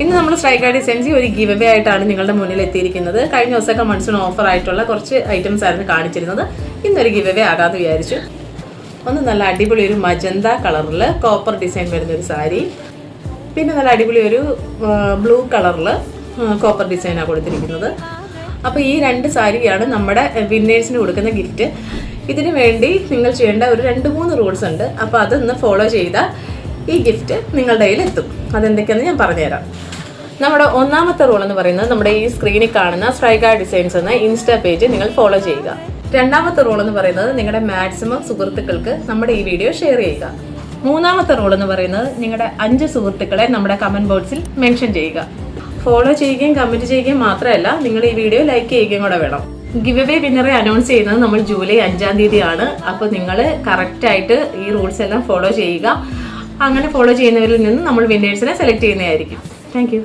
ഇന്ന് നമ്മൾ strike designs ഒരു ഗിവ് അവേ ആയിട്ടാണ് നിങ്ങളുടെ മുന്നിൽ എത്തിയിരിക്കുന്നത്. കഴിഞ്ഞ ദിവസമൊക്കെ മൺസൂൺ ഓഫർ ആയിട്ടുള്ള കുറച്ച് ഐറ്റംസ് ആയിരുന്നു കാണിച്ചിരുന്നത്. ഇന്നൊരു ഗിവ് അവേ ആകാമെന്ന് വിചാരിച്ചു. ഒന്ന് നല്ല അടിപൊളി ഒരു മജന്ത കളറിൽ കോപ്പർ ഡിസൈൻ വരുന്നൊരു സാരി, പിന്നെ നല്ല അടിപൊളി ഒരു ബ്ലൂ കളറിൽ കോപ്പർ ഡിസൈനാണ് കൊടുത്തിരിക്കുന്നത്. അപ്പോൾ ഈ 2 സാരിയാണ് നമ്മുടെ വിന്നേഴ്സിന് കൊടുക്കുന്ന ഗിഫ്റ്റ്. ഇതിനു വേണ്ടി നിങ്ങൾ ചെയ്യേണ്ട ഒരു 2-3 റൂൾസ് ഉണ്ട്. അപ്പോൾ അതൊന്ന് ഫോളോ ചെയ്താൽ ഈ ഗിഫ്റ്റ് നിങ്ങളുടെ കയ്യിൽ എത്തും. അതെന്തൊക്കെയാണെന്ന് ഞാൻ പറഞ്ഞുതരാം. നമ്മുടെ ഒന്നാമത്തെ റൂൾ എന്ന് പറയുന്നത് നമ്മുടെ ഈ സ്ക്രീനിൽ കാണുന്ന സ്ട്രൈക്ക് ഡിസൈൻസ് എന്ന ഇൻസ്റ്റാ പേജ് നിങ്ങൾ ഫോളോ ചെയ്യുക. രണ്ടാമത്തെ റൂൾ എന്ന് പറയുന്നത് നിങ്ങളുടെ മാക്സിമം സുഹൃത്തുക്കൾക്ക് നമ്മുടെ ഈ വീഡിയോ ഷെയർ ചെയ്യുക. മൂന്നാമത്തെ റൂൾ എന്ന് പറയുന്നത് നിങ്ങളുടെ 5 സുഹൃത്തുക്കളെ നമ്മുടെ കമന്റ് ബോക്സിൽ മെൻഷൻ ചെയ്യുക. ഫോളോ ചെയ്യുകയും കമന്റ് ചെയ്യുകയും മാത്രമല്ല, നിങ്ങൾ ഈ വീഡിയോ ലൈക്ക് ചെയ്യുകയും കൂടെ വേണം. ഗിവ് അവേ വിന്നറെ അനൗൺസ് ചെയ്യുന്നത് നമ്മൾ ജൂലൈ 5-ാം തീയതിയാണ്. അപ്പോൾ നിങ്ങൾ കറക്റ്റായിട്ട് ഈ റൂൾസ് എല്ലാം ഫോളോ ചെയ്യുക. അങ്ങനെ ഫോളോ ചെയ്യുന്നവരിൽ നിന്ന് നമ്മൾ വിന്നേഴ്സിനെ സെലക്ട് ചെയ്യുന്നതായിരിക്കും. താങ്ക്